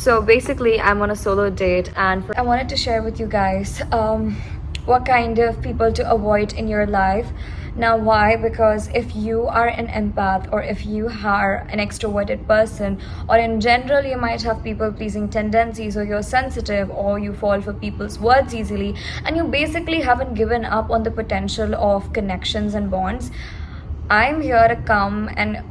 So basically, I'm on a solo date, and I wanted to share with you guys what kind of people to avoid in your life. Now, why? Because if you are an empath, or if you are an extroverted person, or in general you might have people pleasing tendencies, or you're sensitive, or you fall for people's words easily, and you basically haven't given up on the potential of connections and bonds, I'm here to come and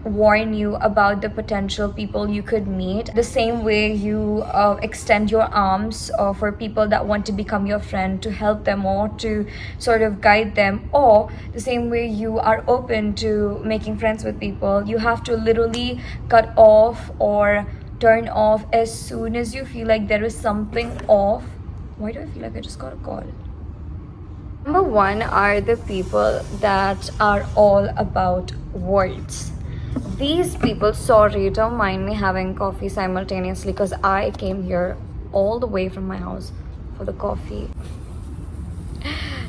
warn you about the potential people you could meet. The same way you extend your arms for people that want to become your friend, to help them or to sort of guide them, or the same way you are open to making friends with people, you have to literally cut off or turn off as soon as you feel like there is something off. Why do I feel like I just got a call? Number one are the people that are all about words. These people, sorry, don't mind me having coffee simultaneously because I came here all the way from my house for the coffee.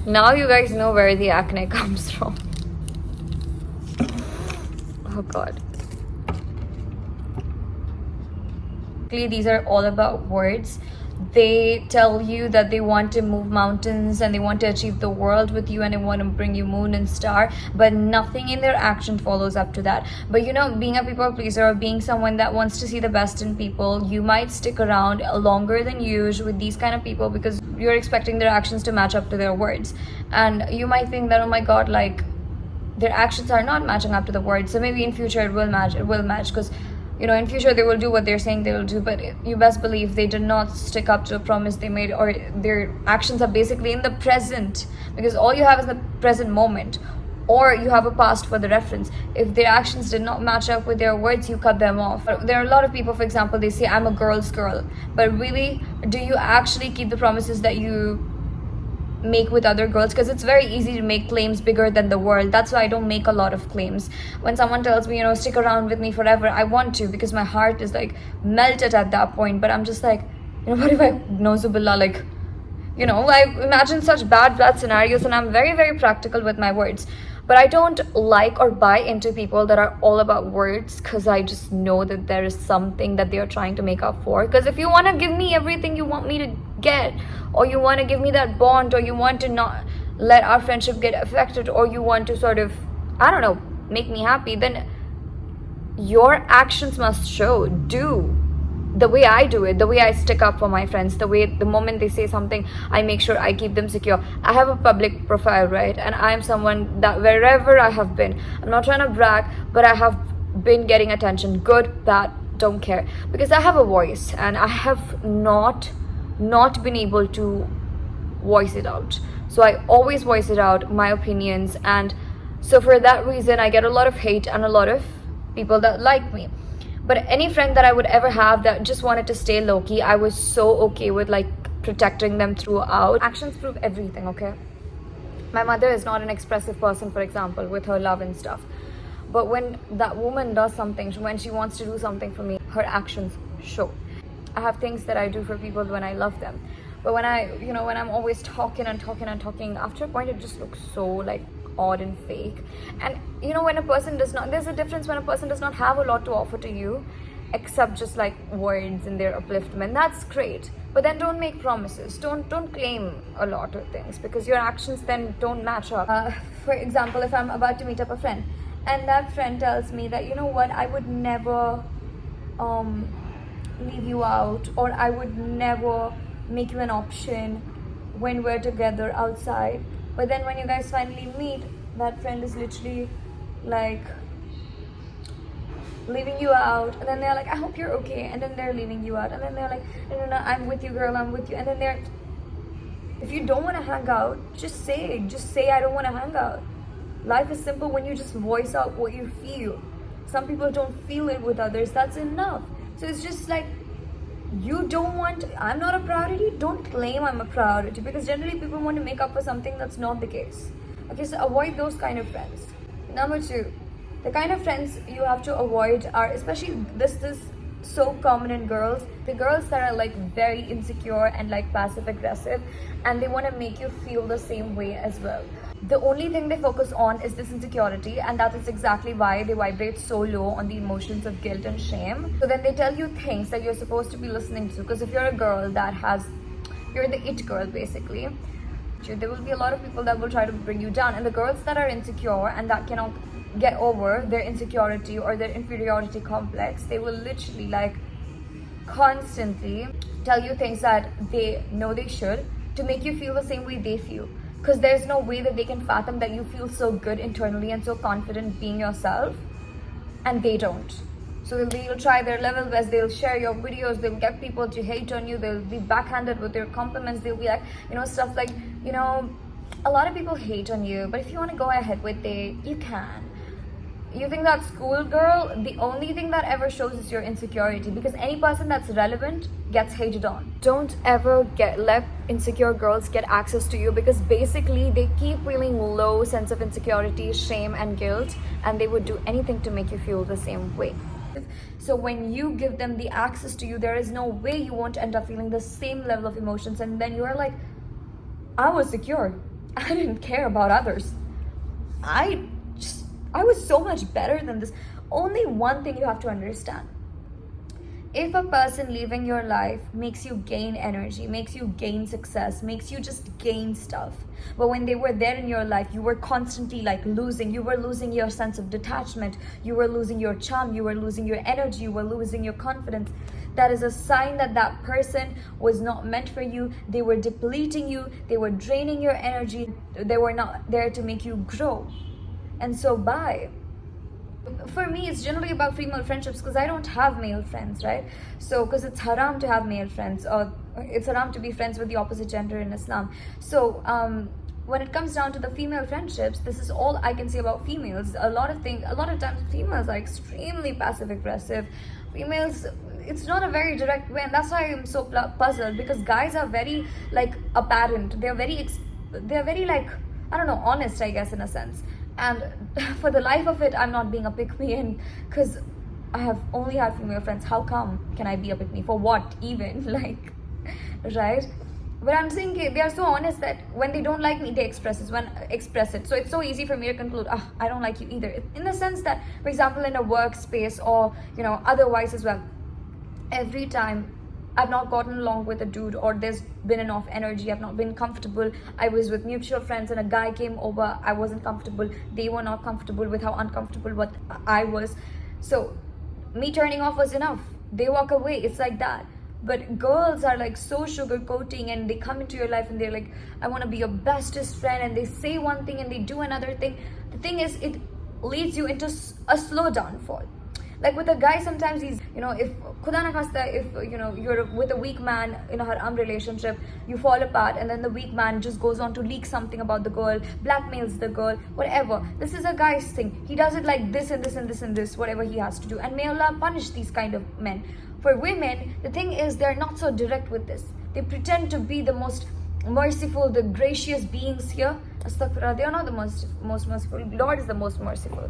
Now you guys know where the acne comes from. Oh god. These are all about words. They tell you that they want to move mountains and they want to achieve the world with you and they want to bring you moon and star, but nothing in their action follows up to that. But you know, being a people pleaser or being someone that wants to see the best in people, you might stick around longer than usual with these kind of people because you're expecting their actions to match up to their words. And you might think that, oh my god, like their actions are not matching up to the words, so maybe in future it will match because you know, in future they will do what they're saying they will do, but you best believe they did not stick up to a promise they made, or their actions are basically in the present, because all you have is the present moment, or you have a past for the reference. If their actions did not match up with their words, you cut them off. There are a lot of people, for example, they say, I'm a girl's girl, but really, do you actually keep the promises that you make with other girls? Because it's very easy to make claims bigger than the world. That's why I don't make a lot of claims. When someone tells me, you know, stick around with me forever, I want to, because my heart is like melted at that point. But I'm just like, you know, what if I nauzubillah, like, you know, I imagine such bad scenarios, and I'm very, very practical with my words. But I don't like or buy into people that are all about words, because I just know that there is something that they are trying to make up for. Because if you want to give me everything you want me to get, or you want to give me that bond, or you want to not let our friendship get affected, or you want to sort of, I don't know, make me happy, then your actions must show. Do the way I do it, the way I stick up for my friends, the way the moment they say something, I make sure I keep them secure. I have a public profile, right? And I'm someone that wherever I have been, I'm not trying to brag, but I have been getting attention, good, bad, don't care, because I have a voice and I have not been able to voice it out. So I always voice it out, my opinions, and so for that reason I get a lot of hate and a lot of people that like me. But any friend that I would ever have that just wanted to stay low-key, I was so okay with like protecting them throughout. Actions prove everything, okay? My mother is not an expressive person, for example, with her love and stuff. But when that woman does something, when she wants to do something for me, her actions show. I have things that I do for people when I love them. But when I'm always talking, after a point it just looks so like odd and fake. And you know, when a person does not, there's a difference when a person does not have a lot to offer to you except just like words and their upliftment. That's great, but then don't make promises, don't claim a lot of things, because your actions then don't match up. For example, if I'm about to meet up a friend and that friend tells me that, you know what, I would never leave you out, or I would never make you an option when we're together outside, but then when you guys finally meet, that friend is literally like leaving you out, and then they're like, I hope you're okay, and then they're leaving you out, and then they're like, no, I'm with you, girl, I'm with you, and then if you don't want to hang out, just say I don't want to hang out. Life is simple when you just voice out what you feel. Some people don't feel it with others, that's enough. So it's just like, you don't want, I'm not a priority, don't claim I'm a priority, because generally people want to make up for something that's not the case. Okay, so avoid those kind of friends. Number two, the kind of friends you have to avoid are, especially this is so common in girls, the girls that are like very insecure and like passive aggressive, and they want to make you feel the same way as well. the only thing they focus on is this insecurity, and that is exactly why they vibrate so low on the emotions of guilt and shame. So then they tell you things that you're supposed to be listening to, because if you're a girl that has, you're the it girl basically, there will be a lot of people that will try to bring you down, and the girls that are insecure and that cannot get over their insecurity or their inferiority complex, they will literally like constantly tell you things that they know they should, to make you feel the same way they feel, because there's no way that they can fathom that you feel so good internally and so confident being yourself, and they don't. So they'll try their level best, they'll share your videos, they'll get people to hate on you, they'll be backhanded with their compliments, they'll be like, stuff like, a lot of people hate on you, but if you want to go ahead with it, you can. You think that schoolgirl, the only thing that ever shows is your insecurity, because any person that's relevant gets hated on. Don't ever let insecure girls get access to you, because basically they keep feeling low sense of insecurity, shame and guilt, and they would do anything to make you feel the same way. So when you give them the access to you, there is no way you won't end up feeling the same level of emotions, and then you're like, I was secure, I didn't care about others, I was so much better than this. Only one thing you have to understand: if a person leaving your life makes you gain energy, makes you gain success, makes you just gain stuff, but when they were there in your life, you were constantly like losing. You were losing your sense of detachment, you were losing your charm, you were losing your energy, you were losing your confidence. That is a sign that that person was not meant for you. They were depleting you, they were draining your energy, they were not there to make you grow. And so bye. For me, it's generally about female friendships, because I don't have male friends, right? So because it's haram to have male friends, or it's haram to be friends with the opposite gender in Islam. So when it comes down to the female friendships, this is all I can say about females. A lot of times females are extremely passive aggressive. Females, it's not a very direct way, and that's why I'm so puzzled, because guys are very like apparent. They're very like, I don't know, honest, I guess, in a sense. And for the life of it, I'm not being a pick-me, and because I have only had female friends, how come can I be a pick-me? For what even? Like, right? But I'm saying they are so honest that when they don't like me, they express it. So it's so easy for me to conclude, I don't like you either. In the sense that, for example, in a workspace or otherwise as well, every time I've not gotten along with a dude, or there's been enough energy, I've not been comfortable, I was with mutual friends and a guy came over, I wasn't comfortable, they were not comfortable with how uncomfortable what I was, so me turning off was enough. They walk away, it's like that. But girls are like so sugarcoating, and they come into your life and they're like, I want to be your bestest friend, and they say one thing and they do another thing. The thing is, it leads you into a slow downfall. Like with a guy, sometimes he's, if khuda na khasta, if you're with a weak man in a haram relationship, you fall apart, and then the weak man just goes on to leak something about the girl, blackmails the girl, whatever. This is a guy's thing. He does it like this and this and this and this, whatever he has to do. And may Allah punish these kind of men. For women, the thing is, they're not so direct with this. They pretend to be the most merciful, the gracious beings here. Astaghfirullah, they are not the most merciful. Lord is the most merciful.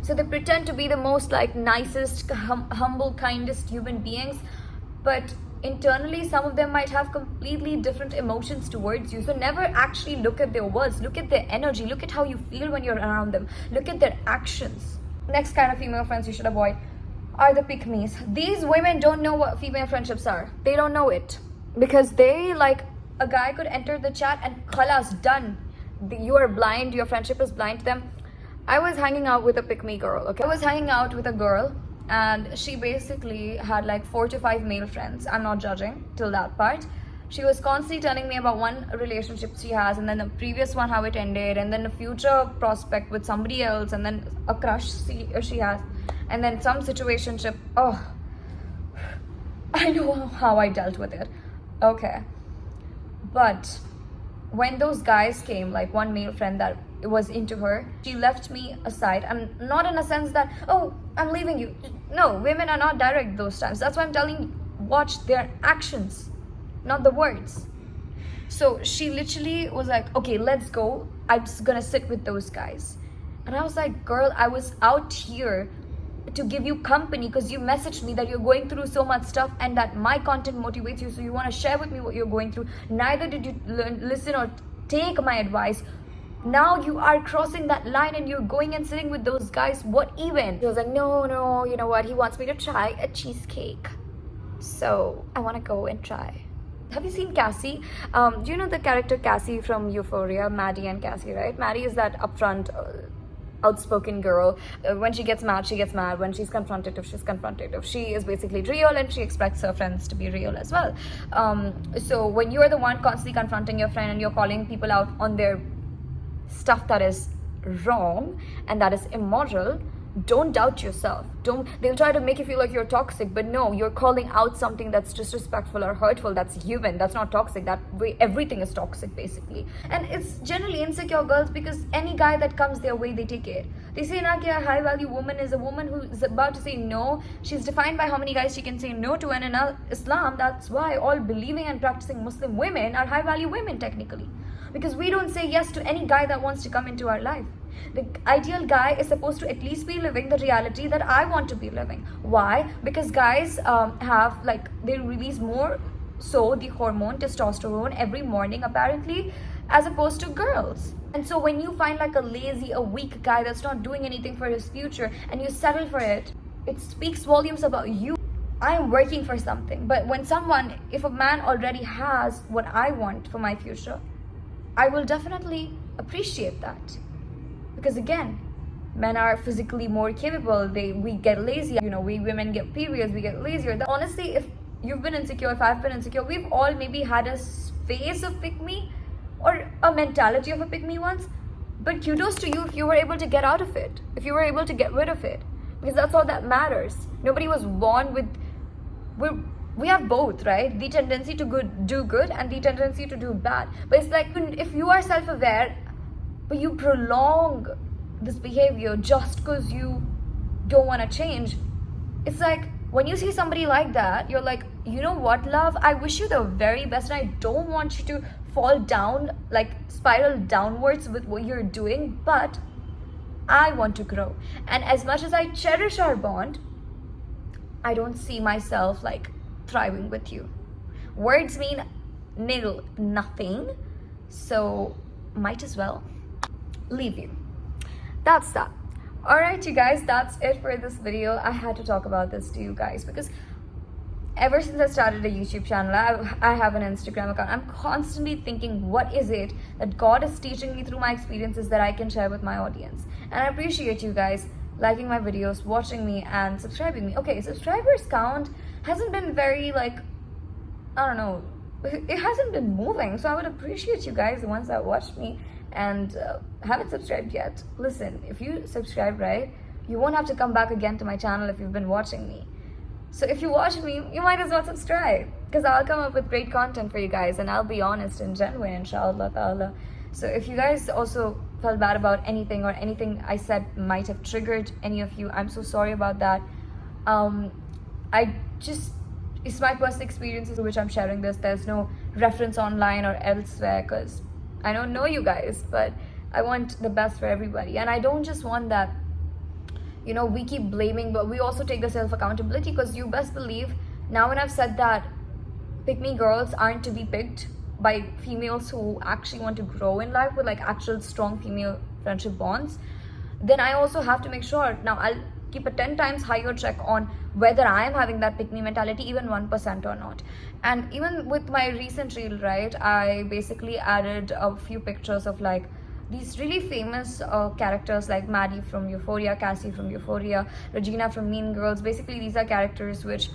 So they pretend to be the most like nicest, humble, kindest human beings, but internally some of them might have completely different emotions towards you. So never actually look at their words, look at their energy, look at how you feel when you're around them, look at their actions. Next kind of female friends you should avoid are the pick-me's. These women don't know what female friendships are. They don't know it, because they, like, a guy could enter the chat and khalas, done. You are blind, your friendship is blind to them. I was hanging out with a pick-me girl, okay? I was hanging out with a girl, and she basically had like 4 to 5 male friends. I'm not judging till that part. She was constantly telling me about one relationship she has, and then the previous one, how it ended, and then a future prospect with somebody else, and then a crush she has, and then some situationship. Oh, I know how I dealt with it. Okay. But when those guys came, like one male friend that was into her, she left me aside. And not in a sense that, oh, I'm leaving you. No, women are not direct those times. That's why I'm telling you, watch their actions, not the words. So she literally was like, okay, let's go. I'm just gonna sit with those guys. And I was like, girl, I was out here to give you company because you messaged me that you're going through so much stuff and that my content motivates you, so you want to share with me what you're going through. Neither did you listen or take my advice. Now you are crossing that line and you're going and sitting with those guys. What even? He was like, no, you know what? He wants me to try a cheesecake. So I want to go and try. Have you seen Cassie? Do you know the character Cassie from Euphoria? Maddie and Cassie, right? Maddie is that upfront, outspoken girl. When she gets mad, she gets mad. When she's confrontative, she's confrontative. She is basically real and she expects her friends to be real as well. So when you're the one constantly confronting your friend and you're calling people out on their stuff that is wrong and that is immoral, don't doubt yourself. They'll try to make you feel like you're toxic, but no, you're calling out something that's disrespectful or hurtful. That's human. That's not toxic. That way, everything is toxic basically. And it's generally insecure girls, because any guy that comes their way, they take it. They say na ki a high value woman is a woman who is about to say no. She's defined by how many guys she can say no to, and in Islam, that's why all believing and practicing Muslim women are high value women technically, because we don't say yes to any guy that wants to come into our life. The ideal guy is supposed to at least be living the reality that I want to be living. Why? Because guys they release more so the hormone testosterone every morning apparently, as opposed to girls. And so when you find like a lazy, a weak guy that's not doing anything for his future and you settle for it, it speaks volumes about you. I am working for something. But if a man already has what I want for my future, I will definitely appreciate that. Because again, men are physically more capable. We get lazy. We women get periods. We get lazier. Honestly, if you've been insecure, if I've been insecure, we've all maybe had a phase of pick me or a mentality of a pick me once. But kudos to you if you were able to get out of it, if you were able to get rid of it, because that's all that matters. Nobody was born with. We have both, right? The tendency to do good and the tendency to do bad. But it's like, if you are self-aware, but you prolong this behavior just because you don't want to change, it's like when you see somebody like that, you're like, you know what, love, I wish you the very best, and I don't want you to fall down, like spiral downwards with what you're doing, but I want to grow. And as much as I cherish our bond, I don't see myself like thriving with you. Words mean nil, nothing, so might as well leave you. That's that. Alright you guys, that's it for this video. I had to talk about this to you guys because ever since I started a YouTube channel, I have an Instagram account. I'm constantly thinking, what is it that God is teaching me through my experiences that I can share with my audience? And I appreciate you guys liking my videos, watching me, and subscribing me. Okay, subscribers count hasn't been very I don't know, it hasn't been moving, so I would appreciate you guys, the ones that watched me and haven't subscribed yet. Listen, if you subscribe, right, you won't have to come back again to my channel if you've been watching me. So if you watch me, you might as well subscribe, because I'll come up with great content for you guys and I'll be honest and genuine, inshallah ta'ala. So if you guys also felt bad about anything or anything I said might have triggered any of you, I'm so sorry about that. It's my personal experiences through which I'm sharing this. There's no reference online or elsewhere, because I don't know you guys, but I want the best for everybody. And I don't just want that, we keep blaming, but we also take the self-accountability, because you best believe, now when I've said that pick-me girls aren't to be picked by females who actually want to grow in life with like actual strong female friendship bonds, then I also have to make sure, now I'll keep a 10 times higher check on whether I am having that pick-me mentality, even 1% or not. And even with my recent reel, right, I basically added a few pictures of like these really famous characters like Maddie from Euphoria, Cassie from Euphoria, Regina from Mean Girls. Basically, these are characters which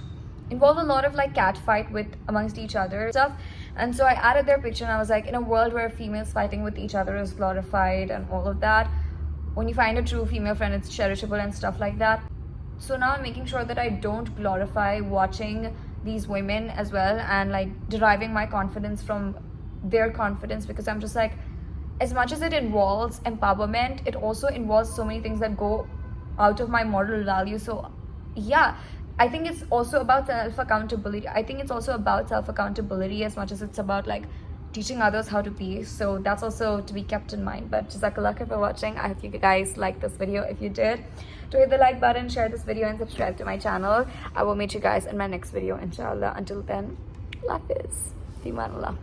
involve a lot of like cat fight with amongst each other stuff. And so I added their picture and I was like, in a world where females fighting with each other is glorified and all of that, when you find a true female friend, it's cherishable and stuff like that. So now I'm making sure that I don't glorify watching these women as well and like deriving my confidence from their confidence, because I'm just like, as much as it involves empowerment, it also involves so many things that go out of my moral value. So yeah, I think it's also about self-accountability. As much as it's about like teaching others how to be. So that's also to be kept in mind. But jazakallah khair for watching. I hope you guys liked this video. If you did, do hit the like button, share this video, and subscribe to my channel. I will meet you guys in my next video, inshallah. Until then, Allah Hafiz. Fi aman Allah.